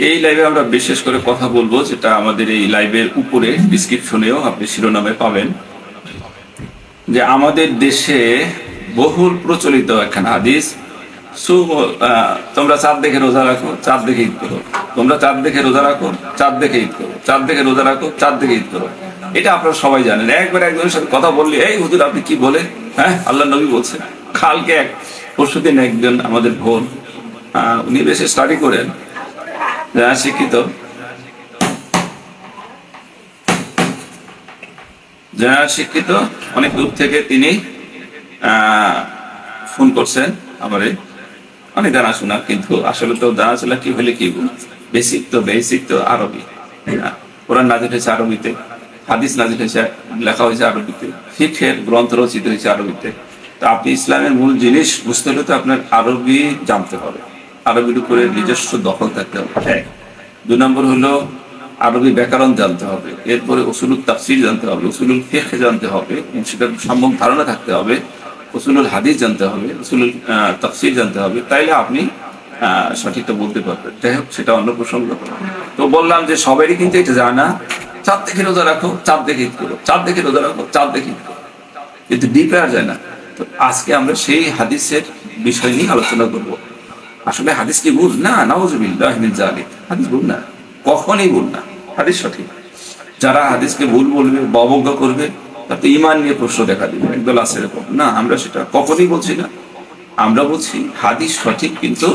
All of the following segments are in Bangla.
এই লাইভে আমরা বিশেষ করে কথা বলবো, যেটা আমাদের এই লাইভের উপরে ডিসক্রিপশনেও আপনি শিরোনামে পাবেন, যে আমাদের দেশে বহুল প্রচলিত একখানা হাদিস, তোমরা চাঁদ দেখে রোজা রাখো, চাঁদ দেখে ঈদ করো। তোমরা চাঁদ দেখে রোজা রাখো, চাঁদ দেখে ঈদ করো। চাঁদ দেখে রোজা রাখো, চাঁদ দেখে ঈদ করো। এটা আপনারা সবাই জানেন। একবার একজনের সাথে কথা বললে, এই হুজুর আপনি কি বলেন? হ্যাঁ, আল্লাহ নবী বলছে। কালকে পরশুদিন একজন আমাদের বোন, উনি বেশি স্টাডি করেন, যারা শিক্ষিত, অনেক দূর থেকে তিনি ফোন করছেন আমারে। অনেক জানাশোনা, কিন্তু আসলে তো জানাশোনা কি হলে কি, বেসিক তো আরবি। কোরআন নাজিল হয়েছে আরবিতে, হাদিস নাজিল হয়েছে, লেখা হয়েছে আরবিতে, ফিকহের গ্রন্থ রচিত হয়েছে আরবিতে। তো আপনি ইসলামের মূল জিনিস বুঝতে হলে তো আপনার আরবি জানতে হবে, আরবির উপরে নিজস্ব দখল থাকতে হবে। এক। 2 নম্বর হলো আরবি ব্যাকরণ জানতে হবে, এরপরে উসুলুল তাফসীর জানতে হবে, উসুলুল ফিকহ জানতে হবে, সেটার সম্যক ধারণা থাকতে হবে, উসুলুল হাদিস জানতে হবে, উসুলুল তাফসীর জানতে হবে। তাইলে আপনি সঠিকটা বলতে পারবেন। যাই হোক, সেটা অন্য প্রসঙ্গ। তো বললাম যে সবারই কিন্তু এটা জানা, চাঁদ দেখে রোজা রাখো, চাঁদ দেখে ঈদ করো, চাঁদ দেখে রোজা রাখো, চাঁদ দেখে ঈদ করো, কিন্তু ডিপে আর যায় না। তো আজকে আমরা সেই হাদিসের বিষয় নিয়ে আলোচনা করব। আসলে হাদিস কি ভুল? না, নাউযুবিল্লাহি মিন যালিক। হাদিস ভুল না, কখনই ভুল না। হাদিস সঠিক। যারা হাদিসকে ভুল বলবে বা অবজ্ঞা করবে, তার তো ইমান নিয়ে প্রশ্ন দেখা দিবে। একদল আছে এরকম। না, আমরা সেটা কখনই বলছি না। আমরা বলছি হাদিস সঠিক, কিন্তু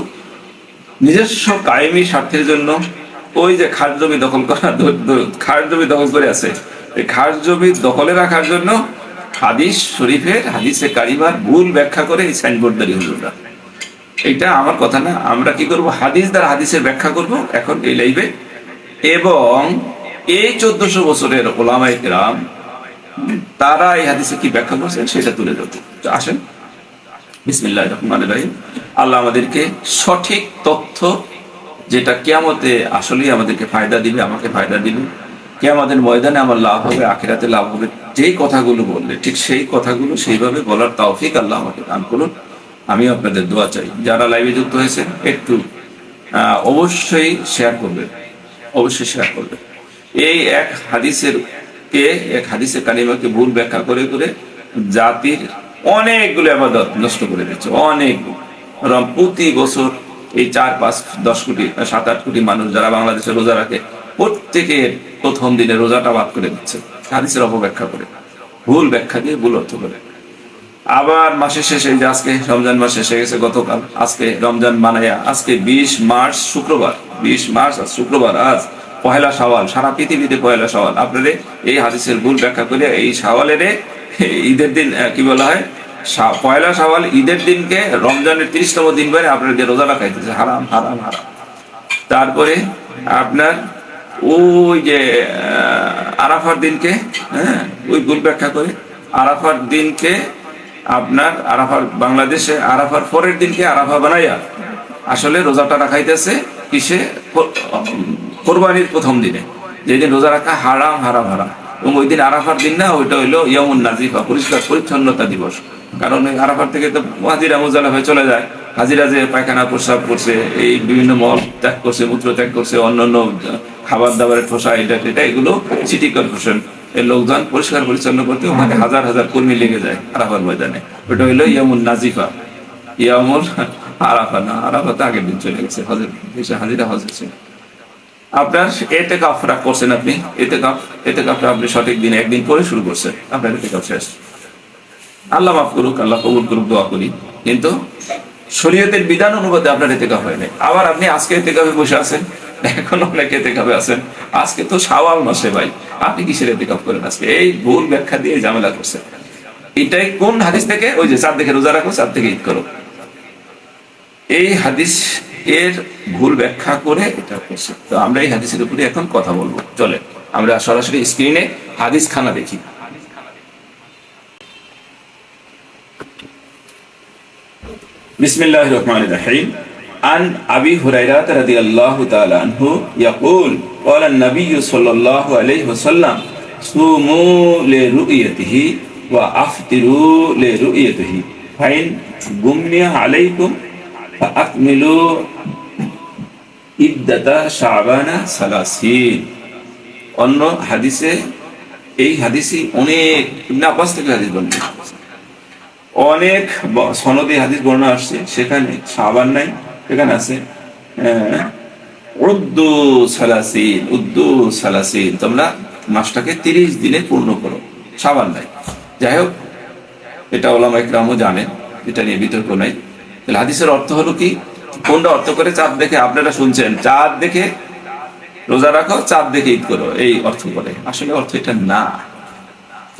নিজস্ব কায়েমি স্বার্থের জন্য ওই যে খাস জমি দখল করা, খাস জমি দখল করে আছে, এই খাস জমি দখলে রাখার জন্য হাদিস শরীফের, হাদিসে কারিমার ভুল ব্যাখ্যা করে এই সাইনবোর্ডদারি হুজুররা। এটা আমার কথা না। আমরা কি করব? হাদিস দ্বারা হাদিসের ব্যাখ্যা করব এখন এই লাইভে, এবং এই 1400 বছরের ওলামায়ে কেরাম তারা এই হাদিসে কি ব্যাখ্যা করছেন সেটা তুলে ধরব। আসেন, বিসমিল্লাহির রহমানির রহিম। আল্লাহ আমাদেরকে সঠিক তথ্য, যেটা কিয়ামতে আসলেই আমাদেরকে ফায়দা দিবে, আমাকে ফায়দা দিবে, কিয়ামতের ময়দানে আমার লাভ হবে, আখিরাতে লাভ হবে, যেই কথাগুলো বললে ঠিক সেই কথাগুলো সেইভাবে বলার তৌফিক আল্লাহ আমাকে দান করুন। আমি আপনাদের দোয়া চাই। যারা লাইভে যুক্ত হয়েছেন একটু অবশ্যই শেয়ার করবেন, অবশ্যই শেয়ার করবেন। এই এক হাদিসের কালিমাকে ভুল ব্যাখ্যা করে করে জাতির অনেকগুলো ইবাদত নষ্ট করে দিচ্ছে, অনেকগুলো। প্রতি বছর এই 4-5-10 কোটি 7-8 কোটি মানুষ যারা বাংলাদেশে রোজা রাখে, প্রত্যেকের প্রথম দিনে রোজাটা বাদ করে দিচ্ছে হাদিসের অপব্যাখ্যা করে, ভুল ব্যাখ্যা দিয়ে ভুল অর্থ করে। আবার মাসের শেষে, যে আজকে রমজান মাস শেষ হয়ে গেছে গতকাল, আজকে রমজান মানায়া, আজকে 20 মার্চ শুক্রবার, 20 মার্চ আজ শুক্রবার, আজ পহেলা শাওয়াল, সারা পৃথিবীতে পহেলা শাওয়াল। আপনাদের এই হাদিসের ভুল ব্যাখ্যা করে এই শাওয়ালের ঈদের দিন কি বলা হয়? পয়লা শাওয়াল ঈদের দিনকে রমজানের 30তম দিন করে আপনাদের রোজা রাখাইতেছে, হারাম হারাম হারাম। তারপরে আপনার ওই যে আরাফার দিনকে, হ্যাঁ, ওই ভুল ব্যাখ্যা করে আরাফার দিনকে আপনার আরাফার, বাংলাদেশে আরাফার পরের দিনকে আরাফা বানাইয়া আসলে রোজাটা রাখাইতেছে কিসে? কোরবানির প্রথম দিনে, যেদিন রোজা রাখা হারাম হারাম হারাম। এবং ওই দিন আরাফার দিন না, ওইটা হইলো ইয়ামুন নাজিফা, পরিষ্কার পরিচ্ছন্নতা দিবস। কারণ ওই আরাফার থেকে তো হাজিরা মুজালা হয়ে চলে যায়। হাজিরা যে পায়খানা প্রস্রাব করছে, এই বিভিন্ন মল ত্যাগ করছে, মূত্র ত্যাগ করছে, অন্যান্য খাবার দাবারের ঠোসা, এটা এগুলো সিটি কর্পোরেশন এর লোকজন পরিষ্কার পরিচ্ছন্ন করতে ওখানে হাজার হাজার কর্মী লেগে যায় আরাফার ময়দানে। ওটা হইলো ইয়ামুন নাজিফা, ইয়ামুল আরাফা না, আরাফা তো আগের দিন চলে গেছে, হাজিরা হজের ছিল। আপনার এতেকাফরা করছেন আপনি, এতেকাফটা আপনি সঠিক দিনে একদিন পরে শুরু করছেন, আপনার এতেকাফ শেষ। আল্লাহ মাফ করুক, আল্লাহ কবুল করুক, দোয়া করি। কিন্তু শরীয়তের বিধান অনুপাতে আপনার এতেকাফ হয় নাই। আবার আপনি আজকে এতেকাফে বসে আছেন, এখন অনেক এতেকাফে আছেন। আজকে তো শাওয়াল মাসে ভাই, আপনি কিসের এতেকাফ করেন আজকে? এই ভুল ব্যাখ্যা দিয়ে ঝামেলা করছেন। এটাই কোন হাদিস থেকে? ওই যে চাঁদ দেখে রোজা রাখো, চাঁদ থেকে ঈদ করো, এই হাদিস এর ভুল ব্যাখ্যা করে এটা করছে। তো আমরা এই হাদিসের উপরে এখন কথা বলবো। চলে আমরা সরাসরি স্ক্রিনে হাদিস খানা দেখি। বিসমিল্লাহির রহমানির রহিম। عن أبي هريرة رضي الله تعالى عنه يقول قال النبي صلى الله عليه وسلم صوموا لرؤيته وأفطروا لرؤيته فإن غمي عليكم فأكملوا ইদ্দাতা শাবানা সালাসিন। অন্য হাদিসে এই হাদিসই অনেক ইবনে আব্বাস থেকে হাদিস বর্ণনা, অনেক সনদে হাদিস বর্ণনা আসছে, সেখানে শাবান নাই, সেখানে আছে উদ্দু সালাসিন, উদ্দু সালাসিন, তোমরা মাসটাকে 30 দিনে পূর্ণ করো, শাবান নাই। যাই হোক, এটা ওলামা ইকরামও জানেন, এটা নিয়ে বিতর্ক নাই। তাহলে হাদিসের অর্থ হলো কি? কোনটা অর্থ করে? চাঁদ দেখে, আপনারা শুনছেন চাঁদ দেখে রোজা রাখো, চাঁদ দেখে ঈদ করো, এই অর্থ করে। আসলে অর্থ এটা না।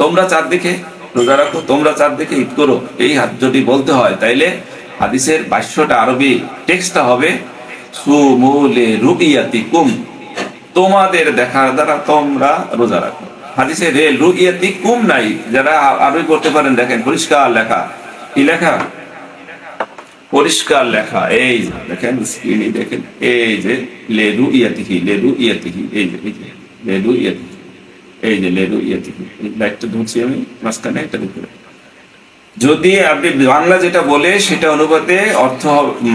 তোমরা চাঁদ দেখে রোজা রাখো, তোমরা চাঁদ দেখে ঈদ করো, এই যদি বলতে হয় তাইলে হাদিসের ভাষ্যটা, আরবি টেক্সটটা হবে সুমু লিরুইয়াতিকুম, তোমাদের দেখার দ্বারা তোমরা রোজা রাখো। হাদিসে রুইয়াতিকুম নাই। যারা আরবি পড়তে পারেন দেখেন পরিষ্কার লেখা, কি লেখা? পরিষ্কার লেখা, এই যে দেখেন স্ক্রিনে দেখেন, এই যে লেরুইয়াতিহি, লেরুইয়াতিহি, এই যে লেরুইয়াতিহি, এই যে লেরুইয়াতিহি, লাইটটা ধরছি আমি মাঝখানে, এটা দেখে। যদি আপনি বাংলা যেটা বলে সেটা অনুপাতে অর্থ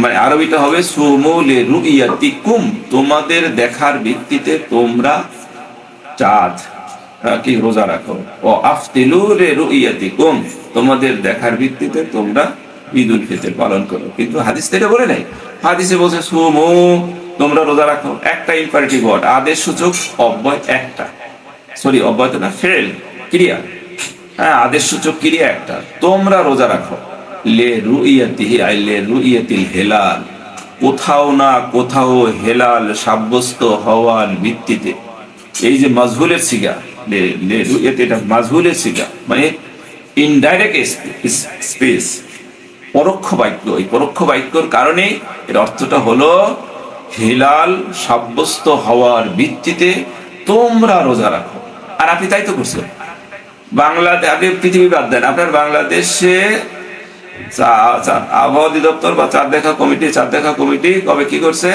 মানে আরবিটা হবে সুমু লিরুইয়াতিকুম, তোমাদের দেখার ভিত্তিতে তোমরা চাঁদ কি রোজা রাখো। ও আফতিলু লিরুইয়াতিকুম, তোমাদের দেখার ভিত্তিতে তোমরা ঈদুল ফিতর পালন করো। কিন্তু হাদিস থেকে বলে নাই। হাদিসে বলছে সুমু, তোমরা রোজা রাখো, একটা ইম্পারেটিভ ওয়ার্ড, আদেশ সূচক অব্যয় একটা, সরি অব্যয় তো না, ফেল, ক্রিয়া, হ্যাঁ আদেশ সূচক ক্রিয়া একটা, তোমরা রোজা রাখো। লিরুইয়াতিহি আই লিরুইয়াতিল হিলাল, কোথাও না কোথাও হেলাল সাব্যস্ত হওয়ার ভিত্তিতে। এই যে মাজহুলের সিগা, এটা মাজহুলের সিগা, মানে ইনডাইরেক্ট স্পেস, পরোক্ষ বাক্য। এই পরোক্ষ বাক্যর কারণে এর অর্থটা হলো হিলাল সাব্যস্ত হওয়ার ভিত্তিতে তোমরা রোজা রাখো। আর আপনি তাই তো করছেন। বাংলাদেশ, আপনি পৃথিবী বাদ দেন, আপনার বাংলাদেশে আবহাওয়া অধিদপ্তর বা চাঁদ দেখা কমিটি কবে কি করছে?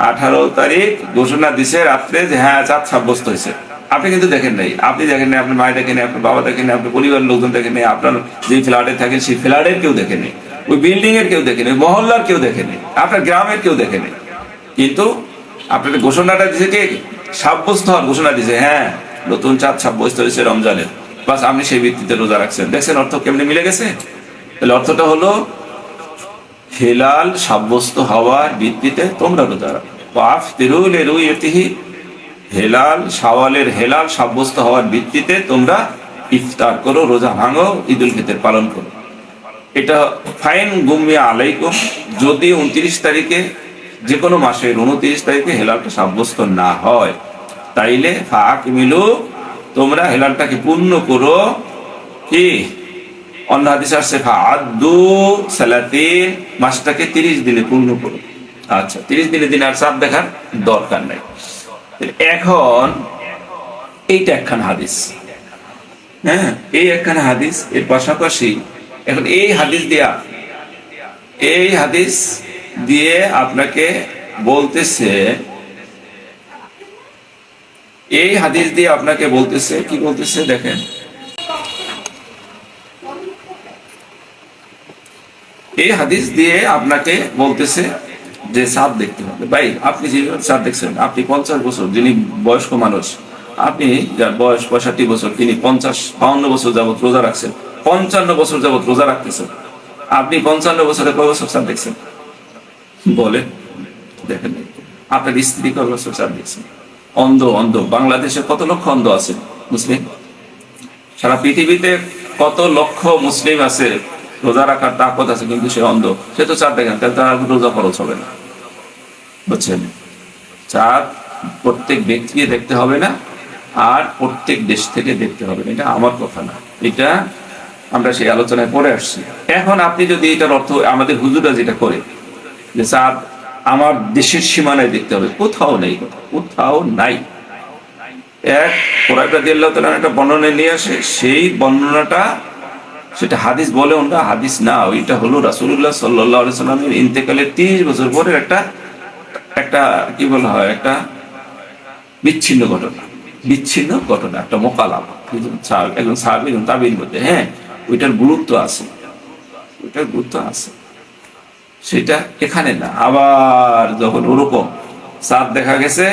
18 তারিখ ঘোষণা দিছে রাত্রে যে হ্যাঁ চাঁদ সাব্যস্ত হয়েছে। আপনি কিন্তু দেখেন নাই, আপনি দেখেন নাই, আপনার মায়ের দেখেন নাই, আপনার বাবা দেখেন নাই, আপনার পরিবারের লোকজন দেখেন নাই, আপনার যে ফ্ল্যাটে থাকেন সেই ফ্ল্যাটের কেউ দেখেন নাই, ওই বিল্ডিং এর কেউ দেখেন নাই, মহল্লার কেউ দেখেন নাই, আপনার গ্রামের কেউ দেখেন নাই। কিন্তু আপনার ঘোষণাটা দিছে কে? সাব্যস্ত হওয়ার ঘোষণা দিছে, হ্যাঁ নতুন চাঁদ সাব্যস্ত হয়েছে রমজানের, বাস আপনি সেই ভিত্তিতে রোজা রাখছেন। দেখছেন অর্থ কেমনি মিলে গেছে? তাহলে অর্থটা হলো হেলাল সাব্যস্ত হওয়ার ভিত্তিতে তোমরা রোজা রাখো। আফতিরু লিরুইয়াতিহি, হেলাল শাওয়ালের হেলাল সাব্যস্ত হওয়ার ভিত্তিতে তোমরা ইফতার করো, রোজা ভাঙো, ঈদুল ফিতর পালন করো। এটা ফাইন গুমিয়া আলাইকুম, যদি 29 তারিখে, যে কোনো মাসের 29 তারিখে হেলালটা সাব্যস্ত না হয়, তাইলে ফাকমিলু, তোমরা হেলালটাকে পূর্ণ করো। কি অন্য হাদিসে আসছে ফাআদ্দু সালাতিন, মাসটাকে 30 দিনে পূর্ণ করো। আচ্ছা 30 দিনে আর চাঁদ দেখার দরকার নাই। এখন এইটা একখানা হাদিস, হ্যাঁ এই একখানা হাদিস, এর পাশাপাশি এখন এই হাদিস দিয়ে আপনাকে বলতেছে, এই হাদিস দিয়ে আপনাকে বলতেছে, কি বলতেছে দেখেন, এই হাদিস দিয়ে আপনাকে বলতেছে যে চাঁদ দেখতে হবে। ভাই আপনি যে চাঁদ দেখছেন, আপনি 50 বছর, যিনি বয়স্ক মানুষ, আপনি যার বয়স 65 বছর, তিনি 50-52 বছর যাবত রোজা রাখছেন, 55 বছর যাবত রোজা রাখতেছেন, আপনি 55 বছরে কয় বছর চাঁদ দেখছেন বলে? দেখেন। আপনার স্ত্রী কয় বছর চাঁদ দেখছেন? অন্ধ বাংলাদেশে কত লক্ষ অন্ধ আছে মুসলিম? সারা পৃথিবীতে কত লক্ষ মুসলিম আছে, রোজা রাখার তাকত আছে, কিন্তু সে অন্ধ, সে তো চাঁদ দেখেন, তাহলে তার রোজা খরচ হবে না। বুঝছেন? চাঁদ প্রত্যেক ব্যক্তিকে দেখতে হবে না, আর প্রত্যেক দেশ থেকে দেখতে হবে না, এটা আমার কথা না, এটা আমরা সেই আলোচনায় পরে আসছি। এখন আপনি যদি এটার অর্থ, আমাদের হুজুরা যেটা করে যে চাঁদ আমার দেশের সীমানায় দেখতে হবে, কোথাও নেই, কোথাও নাই। এক কোরআন রাদিয়াল্লাহু তাআলা একটা বর্ণনা নিয়ে আসে, সেই বর্ণনাটা সেটা হাদিস বলে, ওটা হাদিস না, ওইটা হলো রাসূলুল্লাহ সাল্লাল্লাহু আলাইহি সাল্লামের ইন্তেকালের 30 বছর পরের একটা কি বলা হয়, একটা বিচ্ছিন্ন ঘটনা, একটা মোকালাম, একজন সাহাবী এবং তাবিঈর মধ্যে। হ্যাঁ ওইটার গুরুত্ব আছে, সেটা এখানে না। আবার যখন ওরকম চাঁদ দেখা গেছে,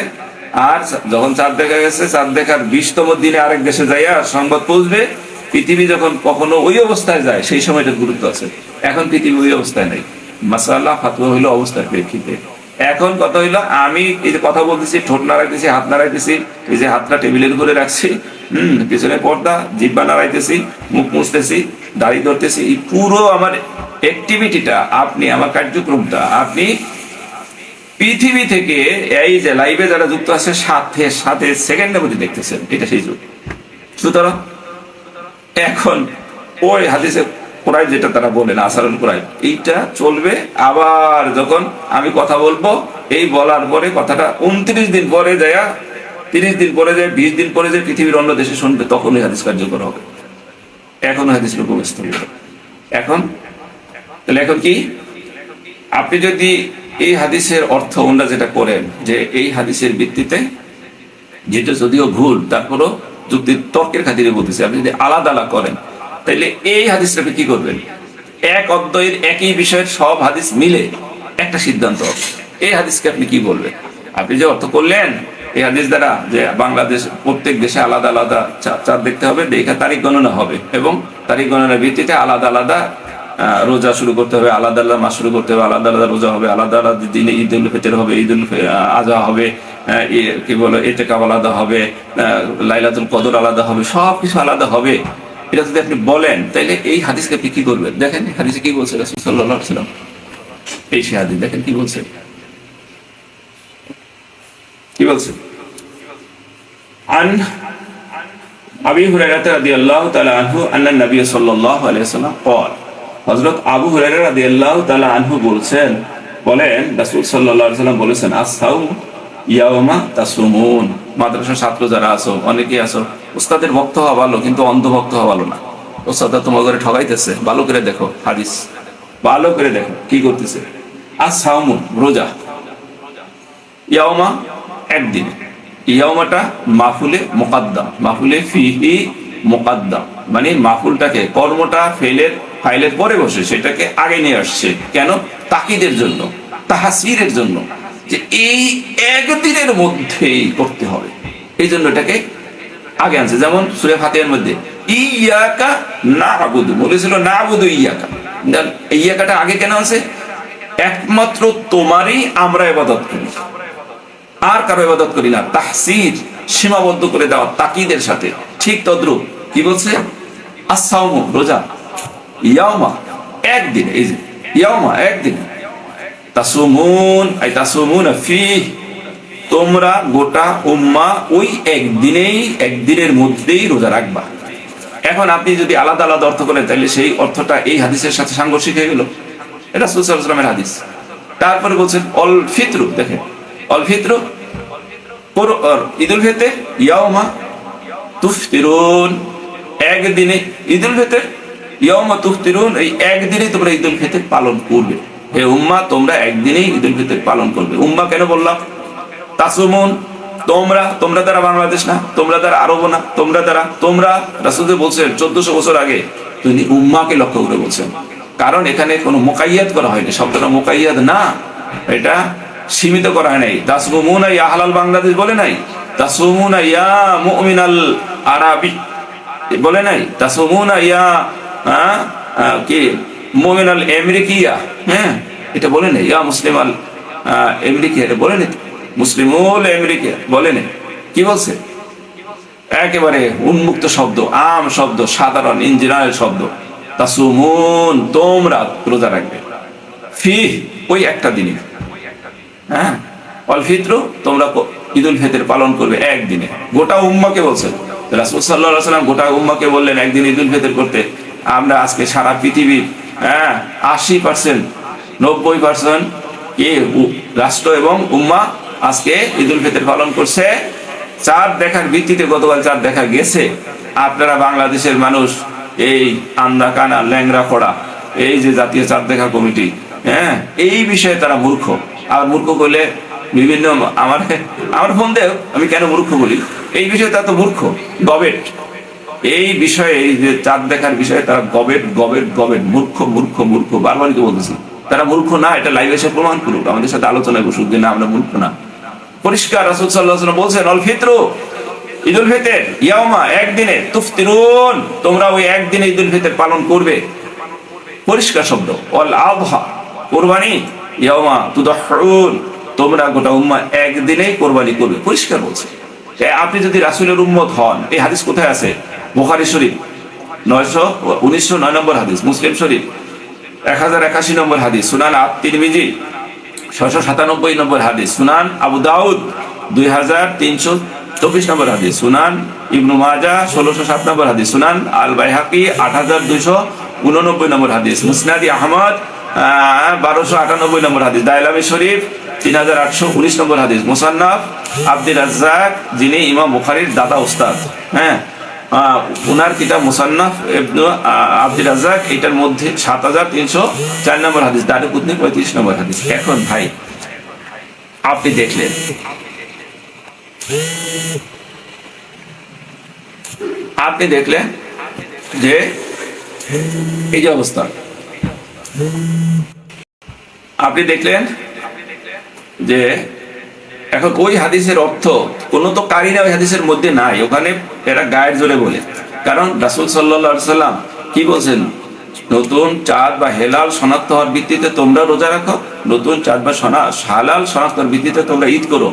আর যখন চাঁদ দেখা গেছে, চাঁদ দেখার 20তম দিনে আরেক দেশে যাইয়া সংবাদ পৌঁছবে। পৃথিবী যখন কখনো ওই অবস্থায় যায় সেই সময়টার গুরুত্ব আছে। এখন পৃথিবী ওই অবস্থায় নেই। মাসাল্লাহ ফাতোয়া হইলো অবস্থার প্রেক্ষিতে। এখন কথা হইলো, আমি এই যে কথা বলতেছি, ঠোঁট নাড়াইতেছি, হাত নাড়াইতেছি, এই যে হাতটা টেবিলের উপরে রাখছি, পিছনে পর্দা, জিহ্বা নাড়াইতেছি, মুখ মুছতেছি, দাড়ি ধরতেছি, এই পুরো আমার অ্যাক্টিভিটিটা, আপনি আমার কার্যক্রমটা আপনি পৃথিবী থেকে এই যে লাইভে যারা যুক্ত আছে সাথে সাথে সেকেন্ডের মধ্যে দেখতেছেন। এটা সেই যুগ। সুতরাং এখন ওই হাদিসে কোরআন যেটা তারা বলেন আসারুল কোরআন, এইটা চলবে। আবার যখন আমি কথা বলবো, এই বলার পরে কথাটা 29 দিন পরে যায়, 30 দিন পরে যায়, 20 দিন পরে যায়, পৃথিবীর অন্য দেশে শুনবে, তখন এই হাদিস কার্যকর হবে। এখন হাদিস উপস্থিত হবে। এখন তাহলে এখন কি, আপনি যদি এই হাদিসের অর্থ ওনারা যেটা করেন, যে এই হাদিসের ভিত্তিতে, যেটা যদিও ভুল তারপরও যুক্তি তর্কের খাতিরে বলতেছে, আপনি যদি আলাদা আলাদা করেন, তাইলে এই হাদিসটা আপনি কি করবেন? এক অধ্যায়ের একই বিষয়ের সব হাদিস মিলে একটা সিদ্ধান্ত হবে। এই হাদিসকে আপনি কি বলবেন? আপনি যে অর্থ করলেন এই হাদিস দ্বারা, যে বাংলাদেশ প্রত্যেক দেশে আলাদা আলাদা চাঁদ দেখতে হবে, দেখা তারিখ গণনা হবে, এবং তারিখ গণনার ভিত্তিতে আলাদা আলাদা রোজা শুরু করতে হবে, আলাদা আলাদা মাস শুরু করতে হবে, আলাদা আলাদা রোজা হবে, আলাদা আলাদা দিনে ঈদ উল ফিতর হবে, ঈদ উল আজহা হবে, কি বলে ইতিকাফ আলাদা হবে, লাইলাতুল কদর আলাদা হবে, সবকিছু আলাদা হবে। এটা যদি আপনি বলেন, তাহলে এই হাদিসকে আপনি কি করবেন? দেখেন হাদিসে কি বলছে রাসূল সাল্লাল্লাহু আলাইহি ওয়াসাল্লাম। এই সে হাদিস দেখেন কি বলছে, কি বলছে। আন আবি হুরায়রা রাদিয়াল্লাহু তাআলা আনহু আন্না নবী সাল্লাল্লাহু আলাইহি ওয়াসাল্লাম قال, হযরত আবু হুরায়রা রাদিয়াল্লাহু তাআলা আনহু বলেন রাসূল সাল্লাল্লাহু আলাইহি ওয়াসাল্লাম বলেছেন, আস-সাওম ইয়াওমা তাসুমুন। মাদ্রাসার ছাত্র যারা আছো, অনেকেই আছো, উস্তাদের ভক্ত হওয়া ভালো, কিন্তু অন্ধ ভক্ত হওয়া ভালো না। উস্তাদরা তোমার ঘরে ঠকাইতেছে, ভালো করে দেখো হাদিস, ভালো করে দেখো কি করতেছে। আস-সাওম রোজা, ইয়াওমা একদিন, ইয়াওমাটা মাফুলে মুকাদ্দাম, মাফুলে ফিহি মুকাদ্দাম, মানে মাফুলটাকে, কর্মটা ফাইলের পরে বসে সেটাকে আগে নিয়ে আসছে। কেন? তাকিদের জন্য, তাহসিরের জন্য, যে এই একদিনের মধ্যেই করতে হবে, এই জন্য এটাকে আগে আনছে। যেমন সূরা ফাতিহার মধ্যে ইয়াকা না'বুদু বলেছিল, না'বুদু ইয়াকা, ইয়াকাটা আগে কেন আছে? একমাত্র তোমারই আমরা ইবাদত করি, আর কারো ইবাদত করি না। তাহসির, সীমাবদ্ধ করে দেওয়া তাকিদের সাথে। ঠিক তদ্রুপ কি বলছে? আস-সাওম রোজা, ইয়াওমা একদিন, এই যে ইয়াওমা একদিন, তাসুমুন আই তাসুমুনা ফিহি, তোমরা গোটা উম্মাহ ওই একদিনের মধ্যেই রোজা রাখবা। এখন আপনি যদি আলাদা আলাদা অর্থ করেন, তাহলে সেই অর্থটা এই হাদিসের সাথে সাংঘর্ষিক হয়ে গেল। এটা রাসূল সাল্লাল্লাহু আলাইহি ওয়াসাল্লামের হাদিস। তারপরে বলছেন অল ফিতরু, দেখেন অল ফিতরু ঈদুল ফিতর ইয়াওমা তুফতিরুন, একদিনে ঈদুল ফিতর, ইয়াওমা তুফতিরুন, এই একদিনেই তোমরা ঈদুল ফিতর পালন করবে। হে উম্মাহ, তোমরা একদিনেই ঈদুল ফিতর পালন করবে। উম্মাহ কেন বললাম? তাসুমুন, তোমরা দ্বারা বাংলাদেশ না, তোমরা দ্বারা আরব না, তোমরা রাসূল বলছেন 1400 বছর আগে, তিনি উম্মাহকে লক্ষ্য করে বলছেন। কারণ এখানে কোনো মুকাইয়াদ করা হয়নি, শব্দটা মুকাইয়াদ না, এটা সীমিত করা হয় নাই। তাসুমুনা ইয়া আহলাল বাংলাদেশ বলে নাই, তাসুমুনা ইয়া মুমিনাল আরাবি বলে নাই, তাসুমুনা ইয়া কি মুমিনাল আমেরিকিয়া, হ্যাঁ এটা বলে নাই, ইয়া মুসলিমাল আমেরিকা এটা বলে নাই, মুসলিমুল আমেরিকা বলে নাই। কি বলছে? একেবারে উন্মুক্ত শব্দ, আম শব্দ, সাধারণ ইনজেনারেল শব্দ। তাসুমুন, তোমরা রোজা রাখবে, ফি ওই একটা দিনে, হ্যাঁ, অল ফিতর তোমরা ঈদুল ফিতর পালন করবে একদিনে। গোটা উম্মাহকে বলছেন রাসূল সাল্লাল্লাহু আলাইহি ওয়াসাল্লাম, গোটা উম্মাহকে বললেন একদিন ঈদুল ফিতর করতে। আমরা আজকে সারা পৃথিবীর 80%, 90% কি রাষ্ট্র এবং উম্মাহ আজকে ঈদুল ফিতর পালন করছে। চাঁদ দেখার ভিত্তিতে গতকাল চাঁদ দেখা গেছে। আপনারা বাংলাদেশের মানুষ এই আন্দা কানা ল্যাংরা পড়া, এই যে জাতীয় চাঁদ দেখা কমিটি, হ্যাঁ, এই বিষয়ে তারা মূর্খ। আর মূর্খ করলে বিভিন্ন আমার ফোন দেও, আমি কেন মূর্খ বলি? এই বিষয়ে তারা তো মূর্খ, গবেট। এই বিষয়ে, এই যে চাঁদ দেখার বিষয়ে তারা গবেট, মূর্খ, বারবারই তো বলতেছি। তারা মূর্খ না, এটা লাইভ এসে প্রমাণ করুক, আমাদের সাথে আলোচনায় বসুক যে না আমরা মূর্খ না। পরিষ্কার রাসূল সাল্লাল্লাহু আলাইহি ওয়াসাল্লাম বলছেন, অল ফিত্র, ঈদুল ফিতর ইয়াউমা, একদিনে, তুফতিরুন, তোমরা ওই একদিনে ঈদুল ফিতর পালন করবে, পরিষ্কার শব্দ। অল আযহা, কুরবানি, ইয়াউমা তুদহুন, তোমরা গোটা উম্মাহ একদিনেই কুরবানি করবে, পরিষ্কার বলছে। আপনি যদি রাসূলের উম্মত হন, এই হাদিস কোথায় আছে? বুখারী শরীফ 1909 নম্বর হাদিস, মুসলিম শরীফ 1081 নম্বর হাদিস, সুনান আত-তিরমিজি 697 নম্বর হাদিস, সুনান আবু দাউদ 2324 নম্বর হাদিস, সুনান ইবনু মাজাহ 1607 নম্বর হাদিস, সুনান আল বাইহাকি 8289 নম্বর হাদিস, মুসনাদি আহমদ 1298 নম্বর হাদিস, দাইলামি শরীফ 3819 নম্বর হাদিস, মুসান্নাফ আব্দুর রাজ্জাক, যিনি ইমাম বুখারীর দাদা উস্তাদ, উনার কিতাব মুসান্নাফ ইবনে আব্দুর রাজ্জাক, এটার মধ্যে 7304 নম্বর হাদিস, দারুকুতনি 35 নম্বর হাদিস। এখন ভাই আপনি দেখলেন, যে এই যে অবস্থা, আপনি দেখলেন যে এখন ওই হাদিসের অর্থ কোন তো কারিনা ওই হাদিসের মধ্যে নাই, ওখানে এরা গায়ের জোরে বলে। কারণ রাসূল সাল্লাল্লাহু আলাইহি ওয়াসাল্লাম কি বলছেন? নতুন চাঁদ বা হেলাল শনাক্ত হওয়ার ভিত্তিতে তোমরা রোজা রাখো, নতুন চাঁদ বা হালাল শনাক্ত হওয়ার ভিত্তিতে তোমরা ঈদ করো।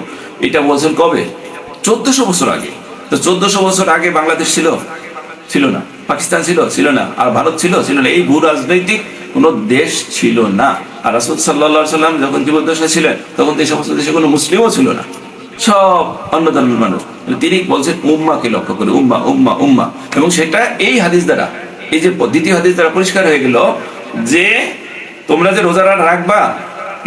এটা বলছেন কবে? 1400 বছর আগে। তো 1400 বছর আগে বাংলাদেশ ছিল না, পাকিস্তান ছিল না, আর ভারত ছিল না, এই ভূ রাজনৈতিক কোনো দেশ ছিল না। আর রাসূল সাল্লাল্লাহু আলাইহি ওয়াসাল্লাম যখন জীবদ্দশায় ছিলেন, তখন এই সমস্ত দেশে কোনো মুসলিমও ছিল না, সব অন্য ধর্মের মানুষ। তিনি বলছেন উম্মাকে লক্ষ্য করে, উম্মা উম্মা উম্মা। এবং সেটা এই হাদিস দ্বারা, এই যে দ্বিতীয় হাদিস দ্বারা পরিষ্কার হয়ে গেল যে তোমরা যে রোজা রাখবা,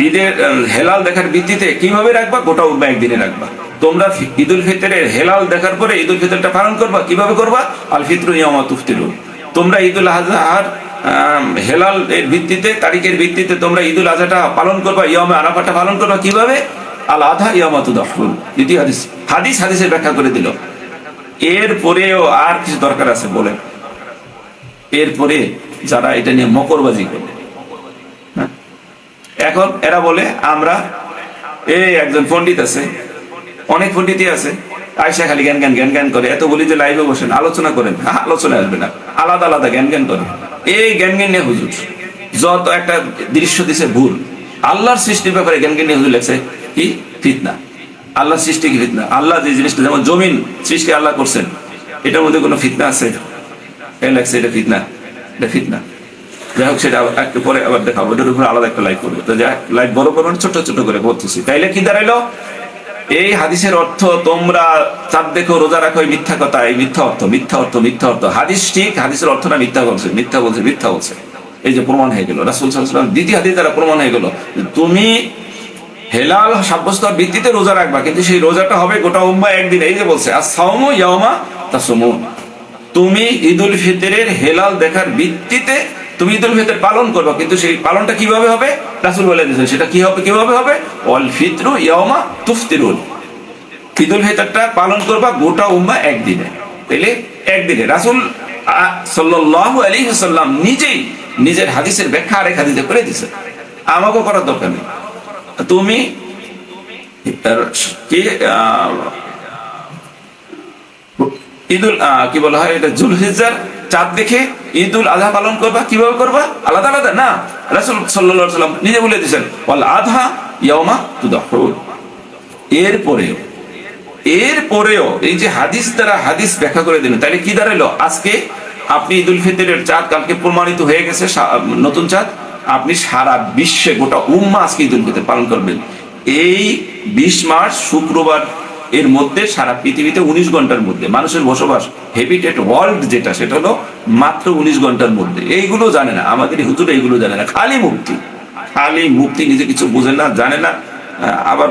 ঈদের হেলাল দেখার ভিত্তিতে কিভাবে রাখবা? গোটা উম্মা একদিনে রাখবা। তোমরা ঈদুল ফিতরের হেলাল দেখার পরে ঈদুল ফিতরটা পালন করবা, কিভাবে করবা? আল ফিত্রু ইয়াউমা তুফতিরুন। তোমরা ঈদুল আযহার হেলাল এর ভিত্তিতে, তারিখের ভিত্তিতে তোমরা ঈদুল আযহাটা পালন করবা, ইয়াউমে আরাফাটা পালন করবা, কিভাবে? আল আযহা ইয়াউমা তুদহুন। দ্বিতীয় হাদিসের ব্যাখ্যা করে দিল। এরপরেও আর কিছু দরকার আছে বলেন? এরপরে যারা এটা নিয়ে মকরবাজি করে, এখন এরা বলে আমরা, একজন পণ্ডিত আছে, অনেক পণ্ডিতই আছে, আয়সা খালি জ্ঞান করে, এত বলি যে লাইভে বসেন, আলোচনা করেন, আলোচনা আসবে না, আলাদা আলাদা জ্ঞান করে। এই জ্ঞান নিয়ে হুজুর যত একটা দৃশ্য দিছে ভুল। আল্লাহর সৃষ্টির ব্যাপারে জ্ঞান নিয়ে হুজুর লেখছে কি? ফিতনা। আল্লাহর সৃষ্টি কি ফিতনা? আল্লাহ যে জিনিসটা, যেমন জমিন সৃষ্টি আল্লাহ করছেন, এটার মধ্যে কোনো ফিতনা আছে? লেখছে এটা ফিতনা, এটা ফিতনা। যাই হোক, সেটা একটু পরে আবার দেখাবো, ওটার উপরে আলাদা একটা লাইভ করবো। তো যাই লাইভ বড় করবো, ছোট করে বলতেছি। তাইলে কি দাঁড়াইলো? এই হাদিসের অর্থ তোমরা চাঁদ দেখো রোজা রাখো, মিথ্যা কথা, এই মিথ্যা অর্থ। হাদিস ঠিক, হাদিসের অর্থ না, মিথ্যা বলছে। এই যে প্রমাণ হয়ে গেল, রাসূল সাল্লাল্লাহু আলাইহি ওয়াসাল্লাম দ্বিতীয় হাদিস দ্বারা প্রমাণ হয়ে গেল, তুমি হেলাল সাব্যস্ত ভিত্তিতে রোজা রাখবা, কিন্তু সেই রোজাটা হবে গোটা উম্মাহ একদিন। এই যে বলছে আস-সাওমু ইয়াউমা তাসুমুন, তুমি ঈদুল ফিতরের হেলাল দেখার ভিত্তিতে তুমি ঈদুল ফিতর পালন করবা, কিন্তু সেই পালনটা কিভাবে হবে? রাসূল বলে দিয়েছেন সেটা কিভাবে হবে? ওয়াল ফিতরু ইয়াউমা তুফতিরুন, ঈদুল ফিতরটা পালন করবা গোটা উম্মাহ একদিনে। তাইলে একদিনে রাসূল সাল্লাল্লাহু আলাইহি ওয়াসাল্লাম নিজের হাদিসের ব্যাখ্যা আরেক হাদিসে করে দিয়েছে, আমাকেও করার দরকার নেই। তুমি ঈদুল কি বলা হয়, এটা যুলহিজ্জার চাঁদ দেখে ঈদুল আযহা পালন করবা, কিভাবে করবা? আলাদা আলাদা না, রাসূল সাল্লাল্লাহু আলাইহি ওয়াসাল্লাম নিজে বলে দিয়েছেন ওয়াল আযহা ইয়াউমা তুদহুন। এরপরেও এই যে হাদিস দ্বারা হাদিস ব্যাখ্যা করে দিলেন, তাহলে কি দাঁড়ালো? আজকে আপনি ঈদুল ফিতরের চাঁদ কালকে প্রমাণিত হয়ে গেছে, নতুন চাঁদ, আপনি সারা বিশ্বে গোটা উম্মাহ আজকে ঈদুল ফিতর পালন করবেন। এই 20 মার্চ শুক্রবার এর মধ্যে সারা পৃথিবীতে 19 ঘন্টার মধ্যে মানুষের বসবাস, হ্যাবিটেট ওয়ার্ল্ড যেটা, সেটা হলো মাত্র 19 ঘন্টার মধ্যে। এইগুলো জানে না আমাদের হুজুর, এইগুলো জানে না, খালি মুফতি নিজে কিছু বোঝেন না, জানে না। আবার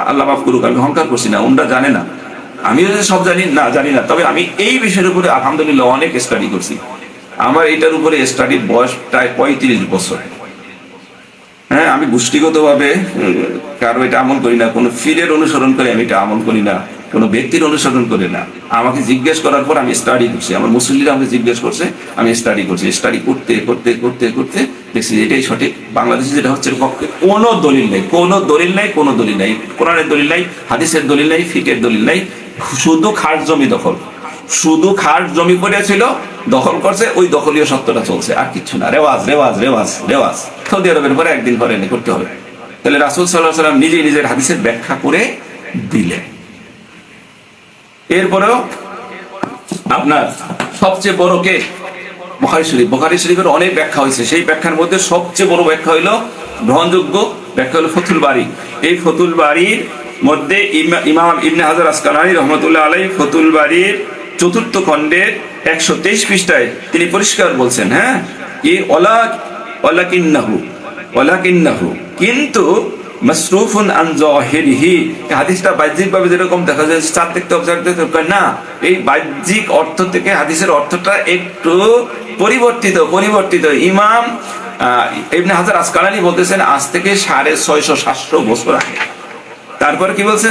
আল্লাহ মাফ করুক, আমি অহংকার করছি না, ওনরা জানে না, আমিও সব জানি না, তবে আমি এই বিষয়ের উপরে আলহামদুলিল্লাহ অনেক স্টাডি করছি। আমার এটার উপরে স্টাডির বয়স প্রায় 35 বছর। আমি গোষ্ঠীগতভাবে কারো এটা আমল করি না, কোনো ফিরের অনুসরণ করে আমি এটা আমল করি না, কোনো ব্যক্তির অনুসরণ করে না। আমাকে জিজ্ঞেস করার পর আমি স্টাডি করছি, আমার মুসল্লিরা আমাকে জিজ্ঞেস করছে, আমি স্টাডি করছি। স্টাডি করতে দেখছি এটাই সঠিক। বাংলাদেশে যেটা হচ্ছে পক্ষে কোনো দলিল নেই, কোনো দলিল নাই, কোনো দলিল নাই, কোরআনের দলিল নাই, হাদিসের দলিল নাই, ফিকের দলিল নাই, শুধু খাস জমি দখল, শুধু খাস জমি পড়েছিল, দখল করছে, ওই দখলীয় সত্যটা চলছে, আর কিছু না। রেওয়াজ রেওয়াজ রেওয়াজ রেওয়াজ। সৌদি আরবের পরে একদিন পরে করতে হবে। তাহলে রাসূল সাল্লাল্লাহু আলাইহি ওয়াসাল্লাম নিজেই নিজের হাদিসের ব্যাখ্যা করে দিলেন। এরপরেও আপনার সবচেয়ে বড় কে? বুখারী শরীফ। বুখারী শরীফের অনেক ব্যাখ্যা হয়েছে, সেই ব্যাখ্যার মধ্যে সবচেয়ে বড় ব্যাখ্যা হইল, গ্রহণযোগ্য ব্যাখ্যা হলো ফতুল বারী। এই ফতুল বারীর মধ্যে ইমাম ইবনে হাজার আসকালানী রহমতুল্লাহ আলাইহি ফতুল বারীর 4th খণ্ডের 123 পৃষ্ঠায় তিনি পরিষ্কার বলছেন, হ্যাঁ, কি ওয়ালাকিন্নাহু কিন্তু মাসরুফুন আন যাহিরিহি। হাদিসটা বাহ্যিকভাবে যেরকম দেখা যায়, চাঁদ দেখতে হবে না, এই বাহ্যিক অর্থ থেকে হাদিসের অর্থটা একটু পরিবর্তিত। ইমাম ইবনে হাজার আসকালানী বলতেছেন আজ থেকে 650-700 বছর আগে। তারপরে কি বলছে?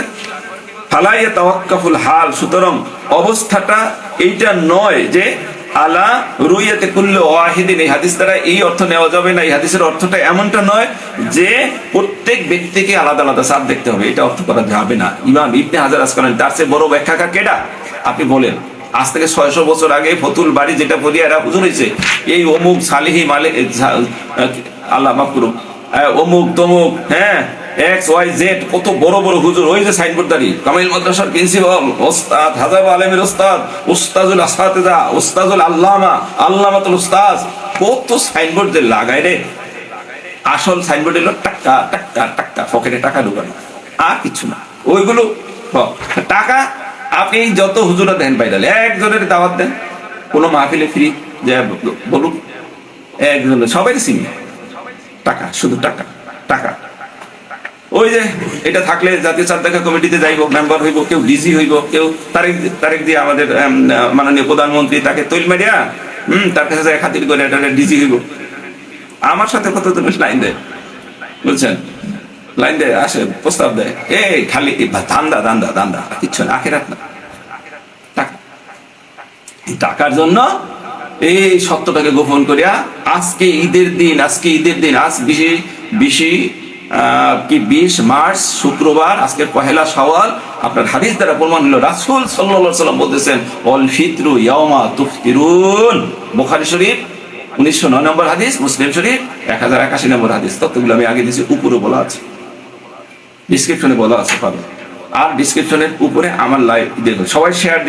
ফালা ইয়াতাওয়াক্কাফুল হাল, সুতরাং অবস্থাটা এইটা নয় যে আলা রুইয়াতে কুল্লু ওয়াহিদিন, এই হাদিস দ্বারা এই অর্থ নেওয়া যাবে না, এই হাদিসের অর্থটা এমনটা নয় যে প্রত্যেক ব্যক্তিকে আলাদা আলাদা চাঁদ দেখতে হবে, এটা অর্থ করা যাবে না। ইমাম ইবনে হাজার আসকালানী, তার চেয়ে বড় ব্যাখ্যাকার কেডা? আপনি বলেন। আজ থেকে 600 বছর আগে ফতুল বাড়ি যেটা পড়িয়া এরা হুজুর হয়েছে, এই অমুক সালিহি মালিক, আল্লাহ মাফ করুক, অমুক তমুক, হ্যাঁ, XYZ, কত বড় বড় হুজুর, ওই যে সাইনবোর্ডদারি, কামিল মাদ্রাসার প্রিন্সিপাল, ওস্তাদ, হাজার আলেমের ওস্তাদ, উস্তাজুল আসাতিজা, উস্তাজুল আল্লামা, আল্লামাতুল উস্তাজ, কত সাইনবোর্ড যে লাগায় রে। আসল সাইনবোর্ড হলো টাকা টাকা টাকা, পকেটে টাকা ঢুকানো, আর কিছু না। ওইগুলো টাকা। আপনি যত হুজুরা দেন পাইলে একজনের দাওয়াত দেন, কোনো মাহফিলে ফ্রি যে বলুন, একজনের সবাই চিনি, টাকা, শুধু টাকা টাকা। ওই যে এটা থাকলে জাতীয় চাঁদ দেখা কমিটিতে যাইব, মেম্বার হইব, কেউ ডিজি হইব, কেউ তারেক দিয়ে আমাদের মাননীয় প্রধানমন্ত্রী তাকে তৈল মেরিয়া তার কাছে যায় খাতির করে এটা ডিজি হইব। আমার সাথে কত লাইন দেয়, বুঝছেন, লাইন দেয়, আসে, প্রস্তাব দেয়, এই খালি ধান্দা ধান্দা ধান্দা, কিচ্ছু না, আখেরাত না। টাকার জন্য এই সত্যটাকে গোপন করিয়া আজকে ঈদের দিন, আজ 20 মার্চ শুক্রবার, আজকে 1 শাওয়াল, আপনার হাদিস দ্বারা প্রমাণ হলো রাসূল সাল্লাল্লাহু আলাইহি ওয়াসাল্লাম বলতেছেন ওয়াল ফিতরু ইয়াওমা তুফতিরুন। বুখারী শরীফ 1909 নম্বর হাদিস, মুসলিম শরীফ 1081 নম্বর হাদিস। ততগুলো আমি আগে দিয়েছি, উপরে বলা আছে, ডিসক্রিপশনে বলা আছে, পাবেন। আর ডিসক্রিপশনের উপরে আমার লাইভ দেখবেন, সবাই শেয়ার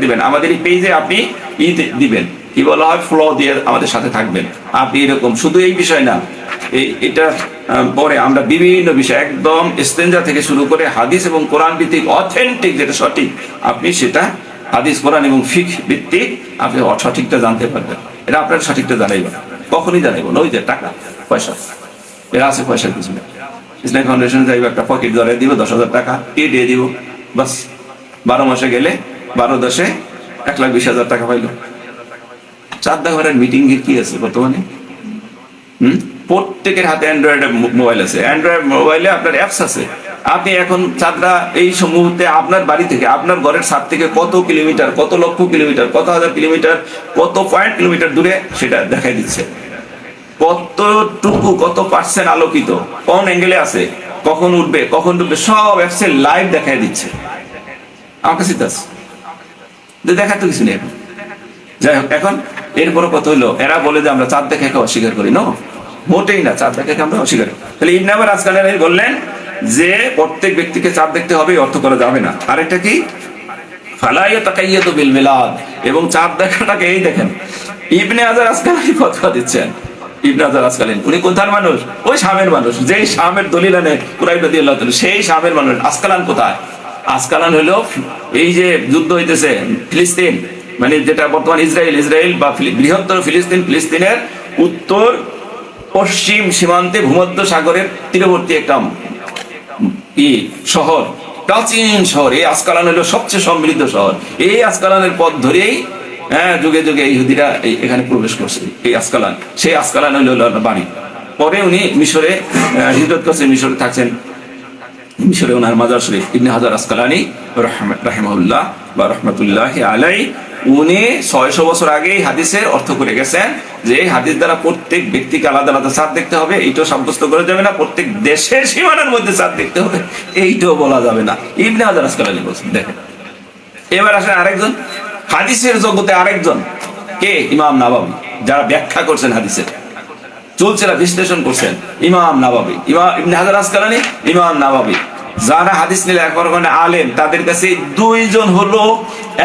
দিবেন, আমাদের এই পেজে আপনি দিবেন, কি বলা হয়, ফলো দিয়ে আমাদের সাথে থাকবেন। আপনি এরকম শুধু এই বিষয় না, এটা পরে আমরা বিভিন্ন বিষয় একদম ইস্তেঞ্জা থেকে শুরু করে হাদিস এবং কোরআন ভিত্তিক অথেন্টিক যেটা সঠিক, আপনি সেটা হাদিস কোরআন এবং ফিকহ ভিত্তিক আপনি সঠিকটা জানতে পারবেন। এটা আপনার সঠিকটা জানাইব না, কখনই জানাইব না। ওই যে টাকা পয়সা, এরা আছে পয়সার কিছু না। ইসলামিক ফাউন্ডেশন যাইব, একটা পকেট ধরে দিব 10,000 টাকা, দিয়ে দিব, বাস 12 মাসে গেলে 12-10 1,20,000 টাকা পাইল। চাঁদ ঘরের মিটিং এর কি আছে বর্তমানে? প্রত্যেকের হাতে অ্যান্ড্রয়েড মোবাইল আছে, অ্যান্ড্রয়েড মোবাইলে আপনার অ্যাপস আছে। আপনি এখন চাঁদরা এই মুহূর্তে আপনার বাড়ি থেকে, আপনার ঘরের ছাদ থেকে কত কিলোমিটার, কত লক্ষ কিলোমিটার, কত হাজার কিলোমিটার, কত পয়েন্ট কিলোমিটার দূরে সেটা দেখাই দিচ্ছে। কতটুকু, কত পার্সেন্ট আলোকিত, কোন অ্যাঙ্গেলে আছে, কখন উঠবে, কখন ডুববে, সব অ্যাপসে লাইভ দেখাই দিচ্ছে। আমার কাছে দেখার তো কিছু নেই এখন। যাই হোক, এখন এরপরও কত হইলো, এরা বলে যে আমরা চাঁদ দেখাকে অস্বীকার করি, না, মোটেই না, চাঁদ দেখাকে আমরা অস্বীকার করি। তাহলে ইবনে আবার আসকালানী বললেন যে প্রত্যেক ব্যক্তিকে চাঁদ দেখতে হবে, অর্থ করা যাবে না। আরেকটা কি, ফালা ইয়াতাকাইয়াতু বিল মিলাদ, এবং চাঁদ দেখাটাকে এই দেখেন, ইবনে হাজার আসকালানী ফতোয়া দিচ্ছেন। ইবনে হাজার আসকালানী উনি কোথার মানুষ? ওই শামের মানুষ, যেই শামের দলিল আনে কুরাইব রাদিয়াল্লাহু তাআলা, সেই শামের মানুষ। আসকালান কোথায়? আসকালান হলো এই যে যুদ্ধ হইতেছে ফিলিস্তিন, মানে যেটা বর্তমান ইসরায়েল বা বৃহত্তর ফিলিস্তিনের উত্তর পশ্চিম সীমান্তে ভূমধ্য সাগরের তীরবর্তী একটা শহর, প্রাচীন শহর। এই আসকালান হলো সবচেয়ে সমৃদ্ধ শহর। এই আসকালানের পথ ধরেই যুগে যুগে ইহুদিরা এখানে প্রবেশ করছে। এই আসকালান, সেই আসকালান হলো বাড়ি। পরে উনি মিশরে হিজরত করছেন, মিশরে থাকছেন, মিশরে ওনার মাজার শরীফ। ইবনে হাজার আসকালানী রাহিমাহুল্লাহ বা রাহমাতুল্লাহি আলাইহি উনি 600 বছর আগেই হাদিসের অর্থ করে গেছেন যে এই হাদিস দ্বারা প্রত্যেক ব্যক্তিকে আলাদা আলাদা চাঁদ দেখতে হবে, এইটাও সাব্যস্ত করা যাবে না। প্রত্যেক দেশের সীমানার মধ্যে চাঁদ দেখতে হবে, এইটাও বলা যাবে না। ইবনে হাজার আসকালানী বলছেন। দেখেন, এবার আসেন আরেকজন হাদিসের জগতে, আরেকজন কে? ইমাম নাওয়াবী। যারা ব্যাখ্যা করছেন হাদিসের, চলছেরা বিশ্লেষণ করছেন, ইমাম নাওয়াবী। ইবনে হাজার আসকালানী, ইমাম নাওয়াবী। যারা হাদিস নিয়ে একবার আলেম, তাদের কাছে দুইজন হলো,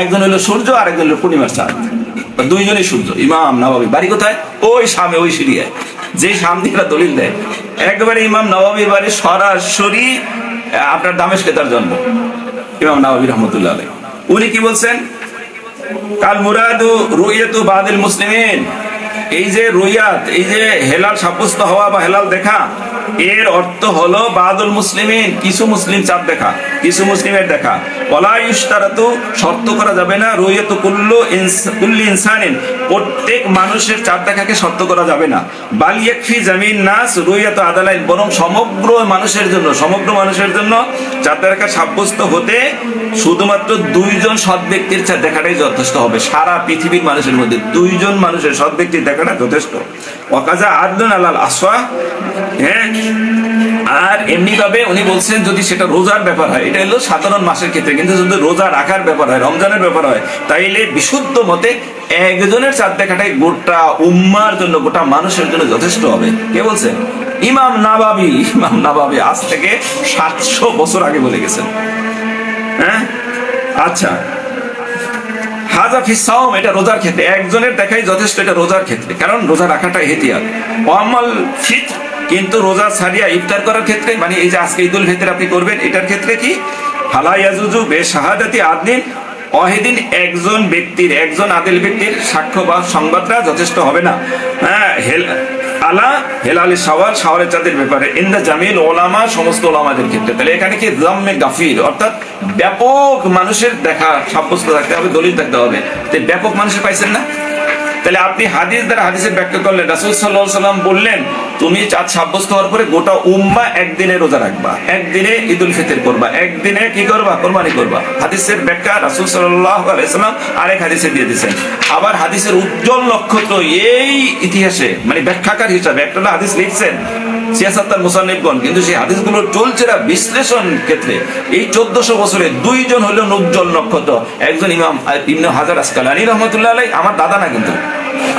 একজন হলো সূর্য, আরেকজন হলো পূর্ণিমার চাঁদ। দুইজনই সূর্য। ইমাম নাওয়াবী বাড়ি কোথায়? ওই সামনে, ওই সিরিয়ায়, যে সামনে দলিল দেয়। একবারে ইমাম নাওয়াবীর বাড়ি সরাসরি আপনার দামেস্কে তার জন্ম। ইমাম নাওয়াবী রহমতুল্লাহ আলাইহি উনি কি বলছেন? কাল মুরাদু রুইয়াতু বাদিল মুসলিমিন, এই যে রুইয়াত, এই যে হেলাল সাব্যস্ত হওয়া বা হেলাল দেখা, এর অর্থ হলো বাদুল মুসলিমিন, কিছু মুসলিম চাঁদ দেখা, কিছু মুসলিমের দেখা। ওয়ালা ইশতারাতু, শর্ত করা যাবে না, রুইয়াতু কুল্লি ইনসানিন, প্রত্যেক মানুষের চাঁদ দেখাকে শর্ত করা যাবে না। বাল ইয়াকফি জামিন নাস রুইয়াতু আদালাইন, বরং সমগ্র মানুষের জন্য, সমগ্র মানুষের জন্য চাঁদ দেখা সাব্যস্ত হতে শুধুমাত্র দুইজন সৎ ব্যক্তির চাঁদ দেখাটাই যথেষ্ট হবে। সারা পৃথিবীর মানুষের মধ্যে দুইজন মানুষের সৎ ব্যক্তির দেখাটা যথেষ্ট। ওয়াকাজা আদলুন আলাল আসওয়া, হ্যাঁ। আর এমনি ভাবে উনি বলছেন যদি সেটা রোজার ব্যাপার হয়, এটা হলো সাধারণ মাসের ক্ষেত্রে, কিন্তু যদি রোজা রাখার ব্যাপার হয়, রমজানের ব্যাপার হয়, তাইলে বিশুদ্ধ মতে একজনের চাঁদ দেখাটাই গোটা উম্মার জন্য, গোটা মানুষের জন্য যথেষ্ট হবে। কে বলছেন? ইমাম নাওয়াবী। ইমাম নাওয়াবী আজ থেকে 700 বছর আগে বলে গেছেন। হ্যাঁ, আচ্ছা। হাজা ফি সাওম, এটা রোজার ক্ষেত্রে একজনের দেখাই যথেষ্ট, এটা রোজার ক্ষেত্রে, কারণ রোজা রাখাটাই ইহতিয়াত। ওয়ামাল ফিতর, কিন্তু রোজা ছাড়িয়া ইফতার করার ক্ষেত্রে, মানে এই যে আজকে ঈদুল ফিতর আপনি করবেন, এটার ক্ষেত্রে কি? ফালা ইয়াজুজু বিশাহাদাতি আদলিন, ওয়াহিদিন, একজন ব্যক্তির, একজন আদিল ব্যক্তির সাক্ষ্য বা সংবাদটা যথেষ্ট হবে না। হ্যাঁ, আলা হেলালি শাওয়াল, শাওয়ালের চাঁদের ব্যাপারে, ইন্দা জামিল ওলামা, সমস্ত ওলামাদের ক্ষেত্রে। তাহলে এখানে কি জাম্মে গাফির, অর্থাৎ ব্যাপক মানুষের দেখা সাব্যস্ত থাকতে হবে, দলিল থাকতে হবে। তো ব্যাপক মানুষের পাইছেন না? তাহলে আপনি হাদিস দ্বারা হাদিসের ব্যাখ্যা করলেন। রাসূল সাল্লাল্লাহু আলাইহি সাল্লাম বললেন তুমি চাঁদ সাব্যস্ত হওয়ার পরে গোটা উম্মাহ একদিনে রোজা রাখবা, একদিনে ঈদুল ফিতর করবা, একদিনে কি করবা? কোরবানি করবা। হাদিসের ব্যাখ্যা রাসূল সাল্লাল্লাহু আলাইহি সাল্লাম আরেক হাদিসে দিয়ে দিয়েছেন। আবার হাদিসের উজ্জ্বল লক্ষ্য তো এই ইতিহাসে, মানে ব্যাখ্যাকার হিসাবে একটা হাদিস লিখছেন সিয়াসাত্তার মুসান্নিফগণ, কিন্তু সেই হাদিসগুলো চলছেরা বিশ্লেষণ ক্ষেত্রে এই 1400 বছরে দুইজন হলো উজ্জ্বল নক্ষত্র। একজন ইমাম ইবনে হাজার আসকালানী রহমতুল্লাহ আলাইহি, আমার দাদা না, কিন্তু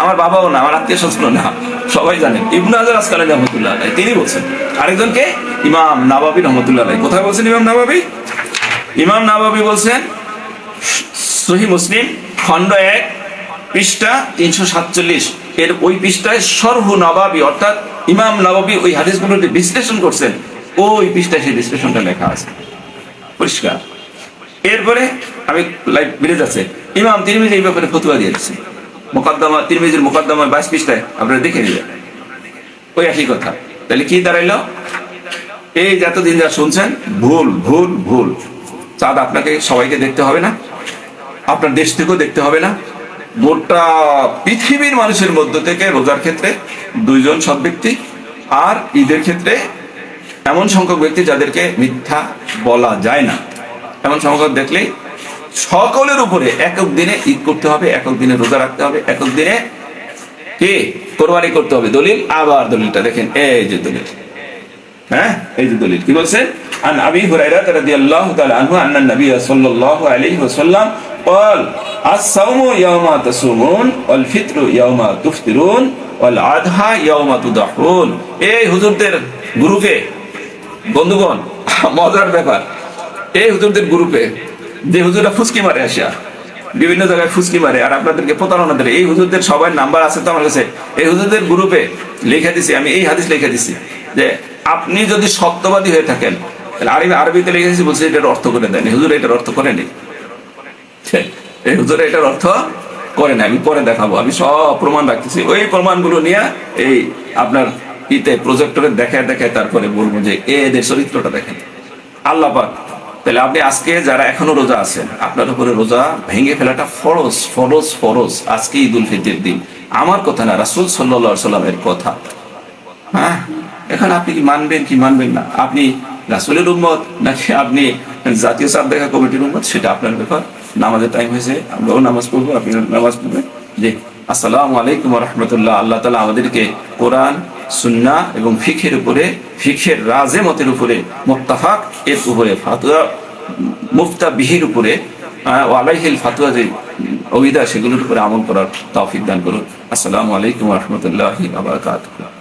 আমার বাবাও না, আমার আত্মীয় স্বজন না, সবাই জানেন ইবনে হাজার আসকালানী রহমতুল্লাহ আলাইহি, তিনি বলছেন। আরেকজনকে ইমাম নাওয়াবী রহমতুল্লাহ আলাইহি। কোথায় বলছেন ইমাম নাওয়াবী? ইমাম নাওয়াবী বলছেন সহিহ মুসলিম খণ্ড 1 পৃষ্ঠা 347, এর ওই পৃষ্ঠায় শরহু নাওয়াবী, অর্থাৎ ইমাম নাওয়াবী ওই হাদিসগুলোকে বিশ্লেষণ করছেন, ওই পৃষ্ঠায় সেই বিশ্লেষণটা লেখা আছে পরিষ্কার। এরপরে আমি লাইভ বেড়ে যাচ্ছে, ইমাম তিরমিজি এই ব্যাপারে ফতোয়া দিয়েছে, মুকদ্দমা, তিরমিজির মুকদ্দমা 22 পৃষ্ঠায়, আপনারা দেখে নেবেন ওই একই কথা। তাহলে কি দাঁড়াইলো? এই যতদিন যা শুনছেন ভুল ভুল ভুল। চাঁদ আপনাকে সবাইকে দেখতে হবে না, আপনার দেশ থেকেও দেখতে হবে না, গোটা পৃথিবীর মানুষের মধ্য থেকে রোজার ক্ষেত্রে দুইজন সৎ ব্যক্তি, আর ঈদের ক্ষেত্রে এমন সংখ্যক ব্যক্তি যাদেরকে মিথ্যা বলা যায় না, এমন সংখ্যক দেখলেই সকলের উপরে একক দিনে ঈদ করতে হবে, একক দিনে রোজা রাখতে হবে, একক দিনে কি কোরবানি করতে হবে। দলিল, আবার দলিলটা দেখেন, এই যে দলিল, হ্যাঁ এই যে দলিল কি বলছে? আন আবি হুরায়রা রাদিয়াল্লাহু তাআলা আনহু আন্না নবী সাল্লাল্লাহু আলাইহি ওয়াসাল্লাম قال الصوم يوم تصومون والفطر يوم تفطرون والأضحى يوم تضحون। এই হুজুরদের গ্রুপে বন্ধুগণ মজার ব্যাপার, এই হুজুরদের গ্রুপে যে হুজুররা ফুসকি মারে আসিয়া বিভিন্ন জায়গায় ফুসকি মারে আর আপনাদেরকে প্রতারণা দেয়, এই হুজুরদের সবার নাম্বার আছে তো আমার কাছে। এই হুজুরদের গ্রুপে লিখে দিছি আমি, এই হাদিস লিখে দিছি যে আপনি যদি সত্যবাদী হয়ে থাকেন তাহলে আরবিতে লিখে দিছি, বলছে এটার অর্থ করে দেন। হুজুর এটার অর্থ করেনি, এই হুজুর এটার অর্থ করে না, আমি পরে দেখাবো, আমি সব প্রমাণ রাখতেছি। ওই প্রমাণগুলো নিয়ে এই আপনার ইতে প্রজেক্টরে দেখায় দেখায় তারপরে বলবো যে এদের চরিত্রটা দেখেন। আল্লাহ পাক, তাহলে আপনি আজকে যারা এখনো রোজা আছেন, আপনার উপরে রোজা ভেঙে ফেলাটা ফরজ ফরজ ফরজ। আজকে ঈদুল ফিতরের দিন, আমার কথা না, রাসূল সাল্লাল্লাহু আলাইহি সাল্লামের কথা। হ্যাঁ, এখন আপনি কি মানবেন কি মানবেন না? আপনি রাসূলের উম্মত নাকি আপনি জাতীয় চাঁদ দেখা কমিটির উম্মত, সেটা আপনার ব্যাপার। নামাজের টাইম হয়েছে, আমরাও নামাজ পড়বো, আপনিও নামাজ পড়বেন। যে আসসালামু আলাইকুম ওয়া রাহমাতুল্লাহ। আল্লাহ তাআলা আমাদেরকে কোরআন, সুন্নাহ এবং ফিকহের উপরে, ফিকহের রাজেমতের উপরে, মুত্তাফাক এর উপরে, ফাতোয়া মুফতা বিহির উপরে, ওয়ালাইহিল ফাতোয়া যে অভিদা, সেগুলোর উপরে আমল করার তৌফিক দান করুন। আসসালামু আলাইকুম ওয়া রাহমাতুল্লাহি ওয়া বারাকাতুহু।